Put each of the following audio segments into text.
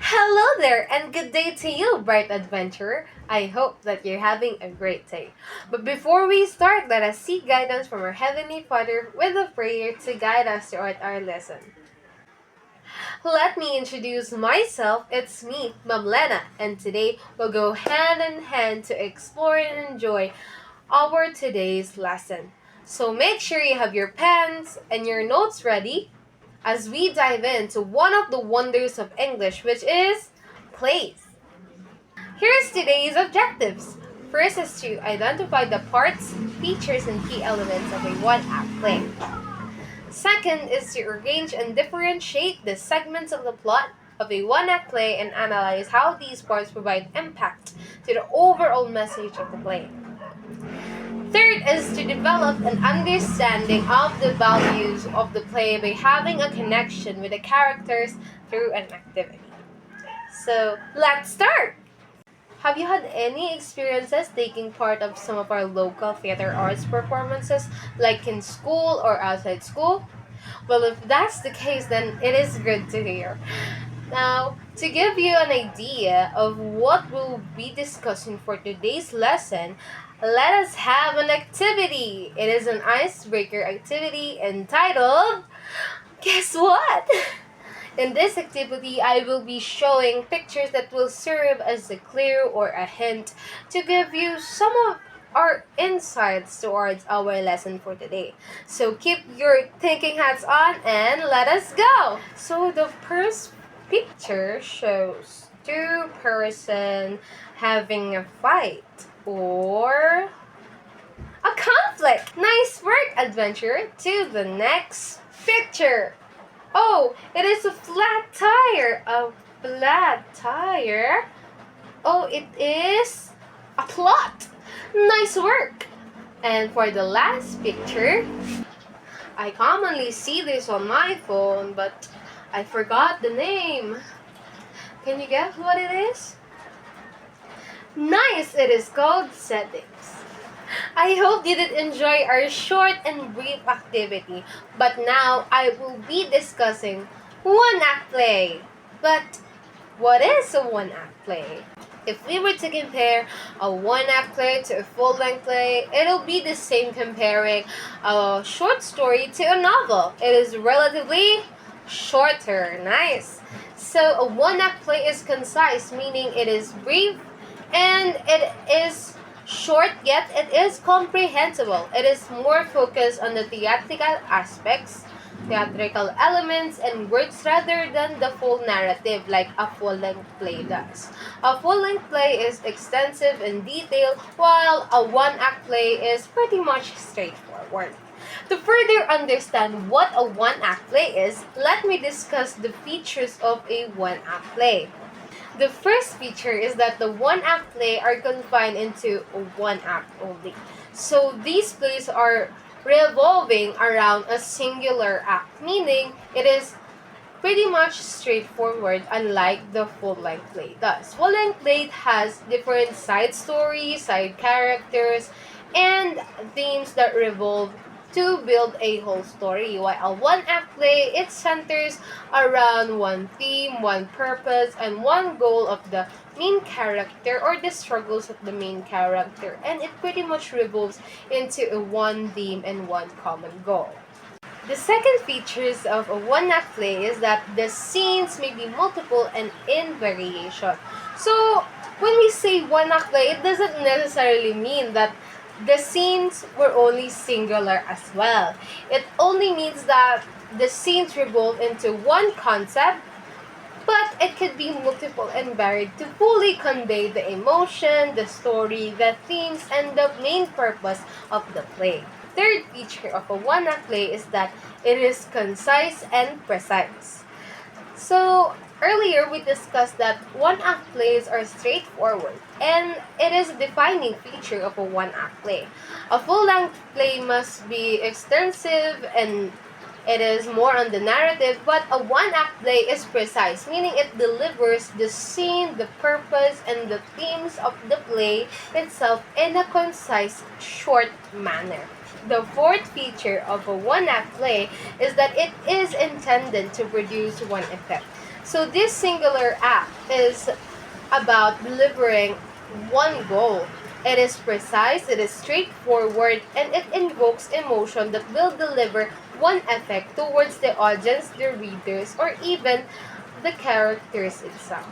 Hello there, and good day to you, bright adventurer. I hope that you're having a great day. But before we start, let us seek guidance from our Heavenly Father with a prayer to guide us throughout our lesson. Let me introduce myself. It's me, Ma'am Lena, and today we'll go hand in hand to explore and enjoy our today's lesson. So make sure you have your pens and your notes ready as we dive into one of the wonders of English, which is plays. Here's today's objectives. First is to identify the parts, features, and key elements of a one-act play. Second is to arrange and differentiate the segments of the plot of a one-act play and analyze how these parts provide impact to the overall message of the play. Third is to develop an understanding of the values of the play by having a connection with the characters through an activity. So, let's start! Have you had any experiences taking part of some of our local theater arts performances, like in school or outside school? Well, if that's the case, then it is good to hear. Now, to give you an idea of what we'll be discussing for today's lesson, let us have an activity. It is an icebreaker activity entitled Guess What? In this activity, I will be showing pictures that will serve as a clue or a hint to give you some of our insights towards our lesson for today. So keep your thinking hats on and let us go! So the first picture shows two person having a fight or a conflict. Nice work, adventurer. To the next picture. Oh, it is a flat tire. A flat tire. Oh, it is a plot. Nice work. And for the last picture, I commonly see this on my phone, but I forgot the name. Can you guess what it is? Nice, it is called settings. I hope you did enjoy our short and brief activity, but now I will be discussing one-act play. But what is a one-act play? If we were to compare a one-act play to a full-length play, it'll be the same comparing a short story to a novel. It is relatively shorter. Nice. So a one-act play is concise, meaning it is brief and it is short, yet it is comprehensible. It is more focused on the theatrical aspects, theatrical elements, and words rather than the full narrative like a full-length play does. A full-length play is extensive and detailed, while a one-act play is pretty much straightforward. To further understand what a one-act play is, let me discuss the features of a one-act play. The first feature is that the one-act play are confined into one act only. So these plays are revolving around a singular act, meaning it is pretty much straightforward, unlike the full-length play does. Full-length play has different side stories, side characters, and themes that revolve to build a whole story, while a one-act play, it centers around one theme, one purpose, and one goal of the main character or the struggles of the main character, and it pretty much revolves into a one theme and one common goal. The second features of a one-act play is that the scenes may be multiple and in variation. So, when we say one-act play, it doesn't necessarily mean that the scenes were only singular as well. It only means that the scenes revolve into one concept, but it could be multiple and varied to fully convey the emotion, the story, the themes, and the main purpose of the play. Third feature of a one-act play is that it is concise and precise. So, earlier we discussed that one-act plays are straightforward, and it is a defining feature of a one-act play. A full-length play must be extensive and it is more on the narrative, but a one-act play is precise, meaning it delivers the scene, the purpose, and the themes of the play itself in a concise, short manner. The fourth feature of a one-act play is that it is intended to produce one effect. So this singular act is about delivering one goal. It is precise, it is straightforward, and it invokes emotion that will deliver one effect towards the audience, the readers, or even the characters itself.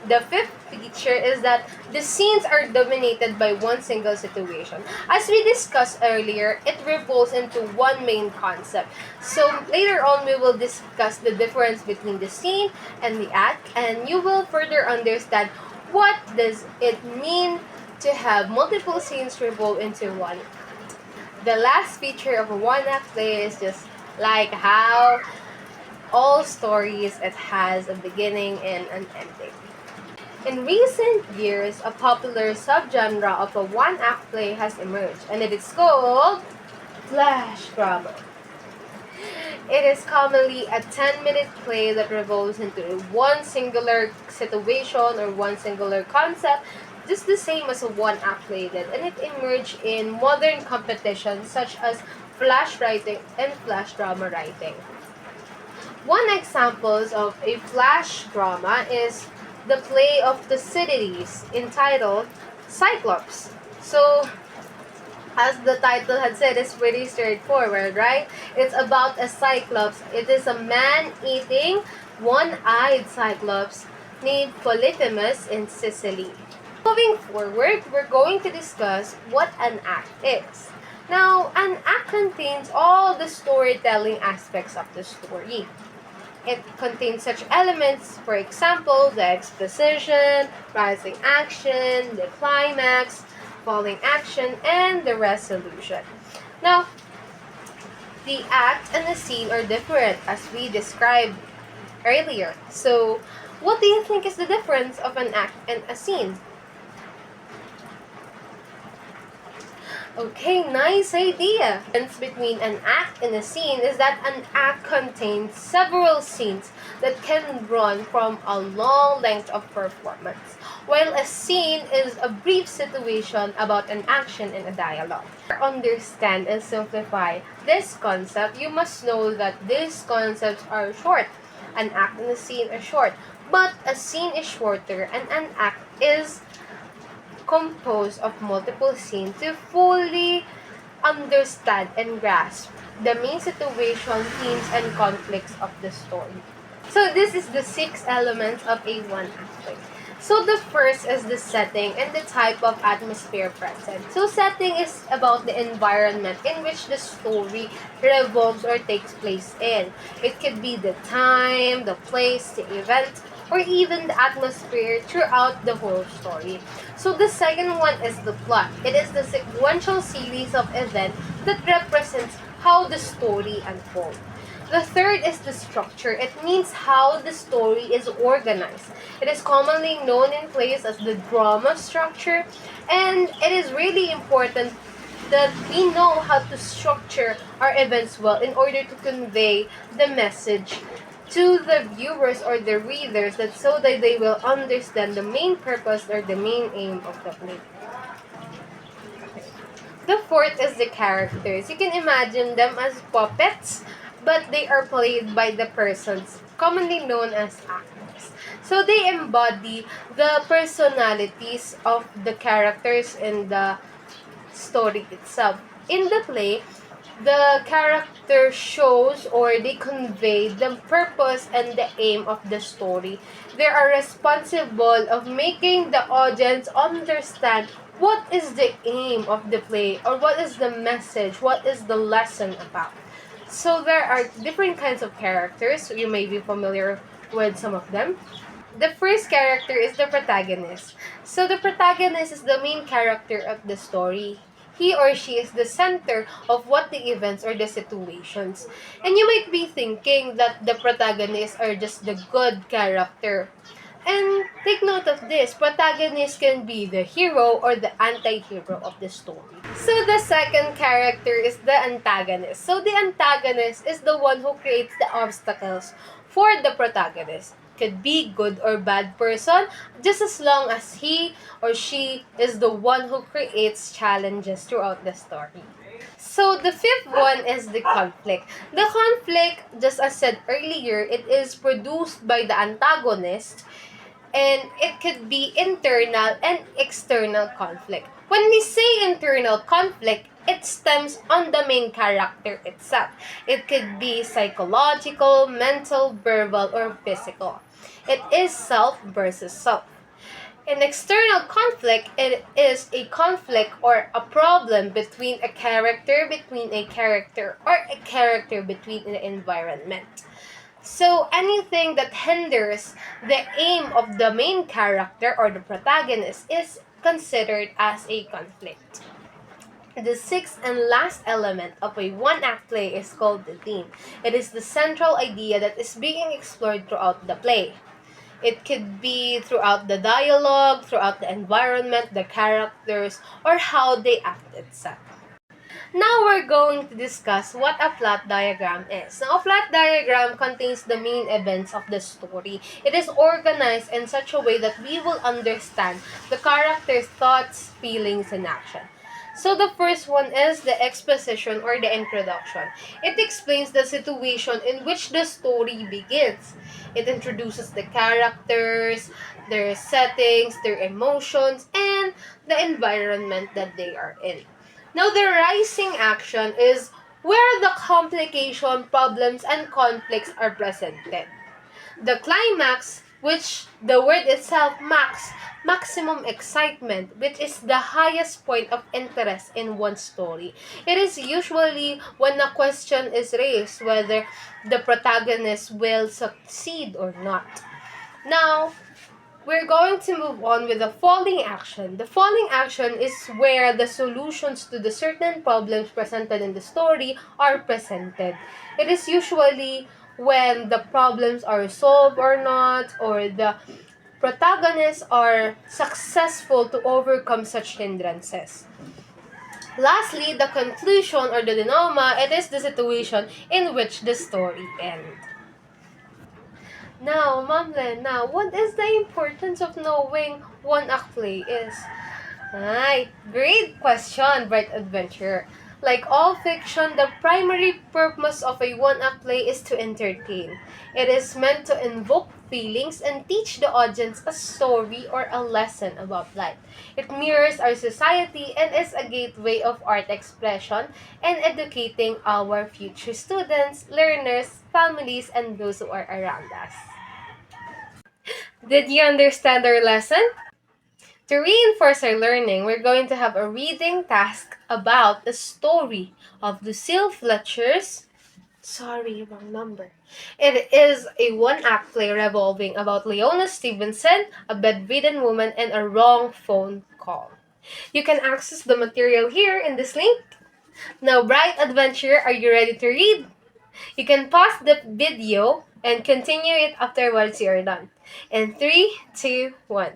The fifth feature is that the scenes are dominated by one single situation. As we discussed earlier, it revolves into one main concept. So later on, we will discuss the difference between the scene and the act, and you will further understand what does it mean to have multiple scenes revolve into one. The last feature of a one-act play is just like how all stories, it has a beginning and an ending. In recent years, a popular subgenre of a one-act play has emerged, and it is called flash drama. It is commonly a 10-minute play that revolves into one singular situation or one singular concept, just the same as a one-act play did, and it emerged in modern competitions such as flash writing and flash drama writing. One example of a flash drama is the play of Thucydides entitled Cyclops. So, as the title had said, it's pretty straightforward, right? It's about a cyclops. It is a man-eating, one-eyed cyclops named Polyphemus in Sicily. Moving forward, we're going to discuss what an act is. Now, an act contains all the storytelling aspects of the story. It contains such elements, for example, the exposition, rising action, the climax, falling action, and the resolution. Now, the act and the scene are different as we described earlier. So, what do you think is the difference of an act and a scene? Okay, nice idea. The difference between an act and a scene is that an act contains several scenes that can run from a long length of performance, while a scene is a brief situation about an action in a dialogue. To understand and simplify this concept, you must know that these concepts are short. An act and a scene are short, but a scene is shorter and an act is composed of multiple scenes to fully understand and grasp the main situation, themes, and conflicts of the story. So this is the 6 elements of a one-act play. So the first is the setting and the type of atmosphere present. So setting is about the environment in which the story revolves or takes place in. It could be the time, the place, the event, or even the atmosphere throughout the whole story. So the second one is the plot. It is the sequential series of events that represents how the story unfolds. The third is the structure. It means how the story is organized. It is commonly known in plays as the drama structure, and it is really important that we know how to structure our events well in order to convey the message to the viewers or the readers, that so that they will understand the main purpose or the main aim of the play. The fourth is the characters. You can imagine them as puppets, but they are played by the persons commonly known as actors. So they embody the personalities of the characters in the story itself. In the play, the character shows or they convey the purpose and the aim of the story. They are responsible of making the audience understand what is the aim of the play or what is the message, what is the lesson about. So there are different kinds of characters. You may be familiar with some of them. The first character is the protagonist. So the protagonist is the main character of the story. He or she is the center of what the events or the situations. And you might be thinking that the protagonists are just the good character. And take note of this, protagonist can be the hero or the anti-hero of the story. So the second character is the antagonist. So the antagonist is the one who creates the obstacles for the protagonist. Could be good or bad person, just as long as he or she is the one who creates challenges throughout the story. So the fifth one is the conflict. The conflict, just as said earlier, it is produced by the antagonist, and it could be internal and external conflict. When we say internal conflict, it stems on the main character itself. It could be psychological, mental, verbal, or physical. It is self versus self. In external conflict, it is a conflict or a problem between a character, or a character between the environment. So anything that hinders the aim of the main character or the protagonist is considered as a conflict. The sixth and last element of a one-act play is called the theme. It is the central idea that is being explored throughout the play. It could be throughout the dialogue, throughout the environment, the characters, or how they act itself. Now we're going to discuss what a plot diagram is. Now, a plot diagram contains the main events of the story. It is organized in such a way that we will understand the character's thoughts, feelings, and action. So the first one is the exposition or the introduction. It explains the situation in which the story begins. It introduces the characters, their settings, their emotions, and the environment that they are in. Now, the rising action is where the complication, problems, and conflicts are presented. The climax, which the word itself max, maximum excitement, which is the highest point of interest in one story. It is usually when a question is raised whether the protagonist will succeed or not. Now, we're going to move on with the falling action. The falling action is where the solutions to the certain problems presented in the story are presented. It is usually when the problems are solved or not, or the protagonists are successful to overcome such hindrances. Lastly, the conclusion or the denouement, it is the situation in which the story ends. Now, Ma'am Lena, what is the importance of knowing one act play is? Ay, great question, Bright Adventure. Like all fiction, the primary purpose of a one-act play is to entertain. It is meant to invoke feelings and teach the audience a story or a lesson about life. It mirrors our society and is a gateway of art expression and educating our future students, learners, families, and those who are around us. Did you understand our lesson? To reinforce our learning, we're going to have a reading task about the story of Lucille Fletcher's. Sorry, wrong number. It is a one-act play revolving about Leona Stevenson, a bedridden woman, and a wrong phone call. You can access the material here in this link. Now, Bright Adventure, are you ready to read? You can pause the video and continue it afterwards you are done. In 3, 2, 1.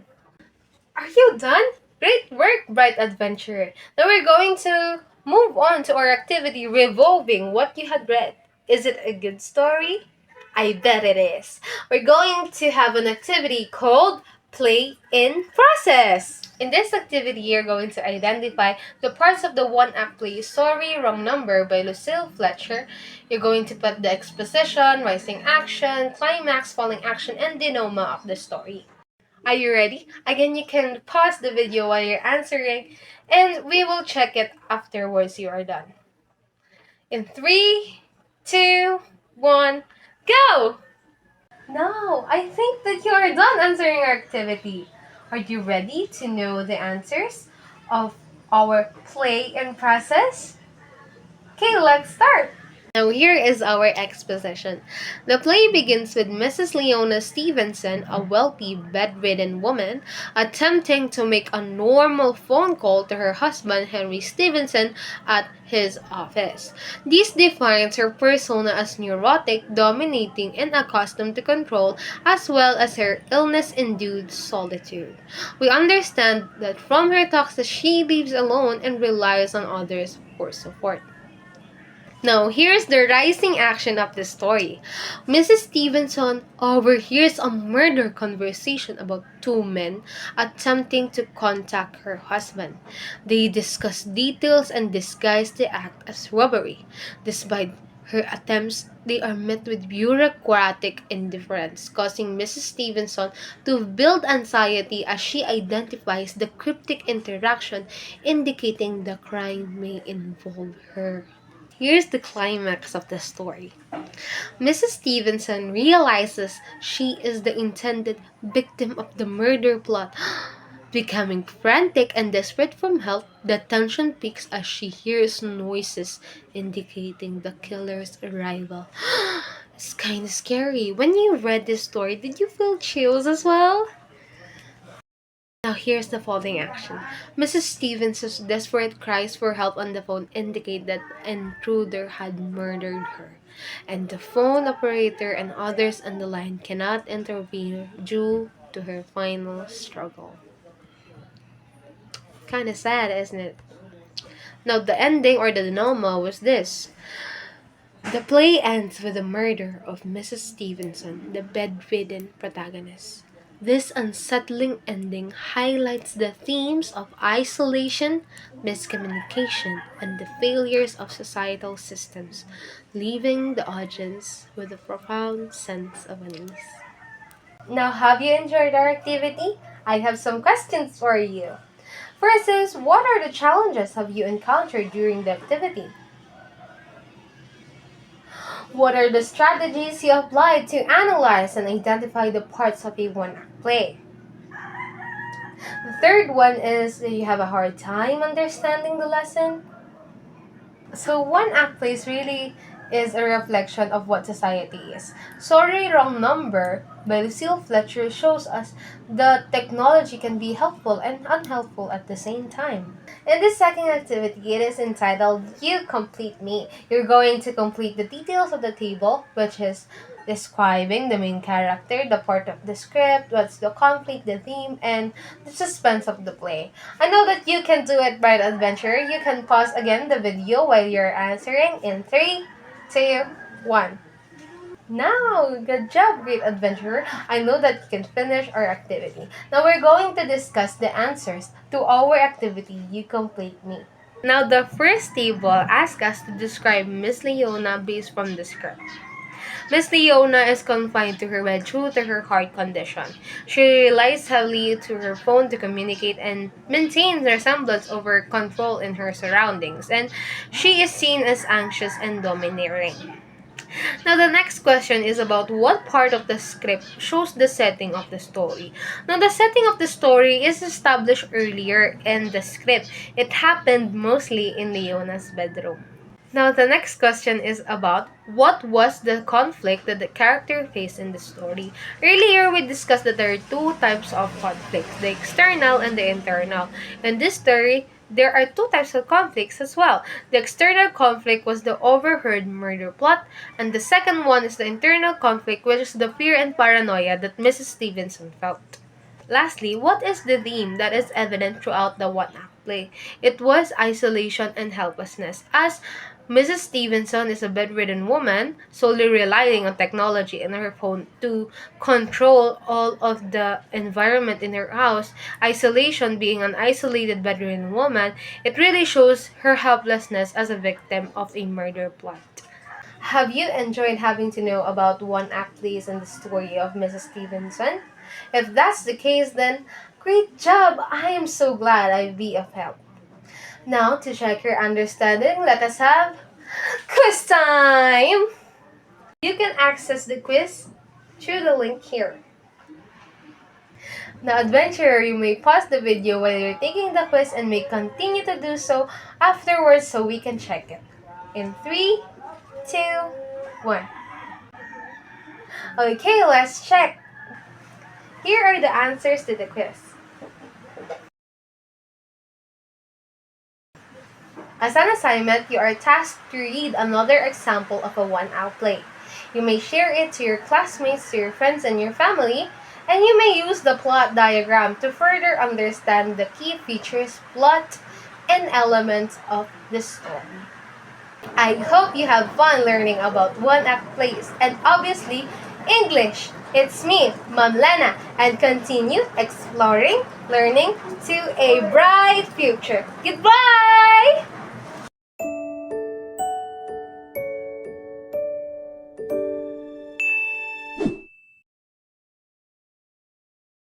Are you done? Great work, Bright Adventurer. Now we're going to move on to our activity revolving what you had read. Is it a good story? I bet it is. We're going to have an activity called Play in Process. In this activity, you're going to identify the parts of the one-act play Sorry, Wrong Number by Lucille Fletcher. You're going to put the exposition, rising action, climax, falling action, and denouement of the story. Are you ready? Again, you can pause the video while you're answering, and we will check it afterwards you are done. In 3, 2, 1, go! Now, I think that you are done answering our activity. Are you ready to know the answers of our play and process? Okay, let's start. Now here is our exposition. The play begins with Mrs. Leona Stevenson, a wealthy, bedridden woman, attempting to make a normal phone call to her husband, Henry Stevenson, at his office. This defines her persona as neurotic, dominating, and accustomed to control, as well as her illness-induced solitude. We understand that from her talks that she lives alone and relies on others for support. Now, here's the rising action of the story. Mrs. Stevenson overhears a murder conversation about two men attempting to contact her husband. They discuss details and disguise the act as robbery. Despite her attempts, they are met with bureaucratic indifference, causing Mrs. Stevenson to build anxiety as she identifies the cryptic interaction indicating the crime may involve her. Here's the climax of the story. Mrs. Stevenson realizes she is the intended victim of the murder plot. Becoming frantic and desperate for help, the tension peaks as she hears noises indicating the killer's arrival. It's kind of scary. When you read this story, did you feel chills as well? Now here's the following action. Mrs. Stevenson's desperate cries for help on the phone indicate that an intruder had murdered her, and the phone operator and others on the line cannot intervene due to her final struggle. Kinda sad, isn't it? Now the ending or the denouement was this. The play ends with the murder of Mrs. Stevenson, the bedridden protagonist. This unsettling ending highlights the themes of isolation, miscommunication, and the failures of societal systems, leaving the audience with a profound sense of unease. Now, have you enjoyed our activity? I have some questions for you. First is, what are the challenges have you encountered during the activity? What are the strategies you applied to analyze and identify the parts of a one-act play? The third one is, do you have a hard time understanding the lesson? So one-act plays really is a reflection of what society is. Sorry, Wrong Number by Lucille Fletcher shows us that technology can be helpful and unhelpful at the same time. In this second activity, it is entitled You Complete Me. You're going to complete the details of the table, which is describing the main character, the part of the script, what's the conflict, the theme, and the suspense of the play. I know that you can do it, Bright Adventure. You can pause again the video while you're answering in 3, 2, 1. Now, good job, Great Adventurer. I know that you can finish our activity. Now we're going to discuss the answers to our activity, You Complete Me. Now, the first table asks us to describe Miss Leona based from the script. Miss Leona is confined to her bed due to her heart condition. She relies heavily to her phone to communicate and maintains a semblance over control in her surroundings, and she is seen as anxious and domineering. Now, the next question is about what part of the script shows the setting of the story. Now, the setting of the story is established earlier in the script. It happened mostly in Leona's bedroom. Now, the next question is about what was the conflict that the character faced in the story. Earlier, we discussed that there are two types of conflicts, the external and the internal. In this story, there are two types of conflicts as well. The external conflict was the overheard murder plot, and the second one is the internal conflict, which is the fear and paranoia that Mrs. Stevenson felt. Lastly, what is the theme that is evident throughout the one-act play? It was isolation and helplessness, as Mrs. Stevenson is a bedridden woman, solely relying on technology and her phone to control all of the environment in her house. Isolation, being an isolated bedridden woman, it really shows her helplessness as a victim of a murder plot. Have you enjoyed having to know about one-act plays and the story of Mrs. Stevenson? If that's the case, then great job! I am so glad I'd be of help. Now, to check your understanding, let us have quiz time! You can access the quiz through the link here. Now, adventurer, you may pause the video while you're taking the quiz and may continue to do so afterwards so we can check it. In 3, 2, 1. Okay, let's check. Here are the answers to the quiz. As an assignment, you are tasked to read another example of a one-act play. You may share it to your classmates, to your friends, and your family, and you may use the plot diagram to further understand the key features, plot, and elements of the story. I hope you have fun learning about one-act plays and obviously English. It's me, Ma'am Lena, and continue exploring, learning to a bright future. Goodbye!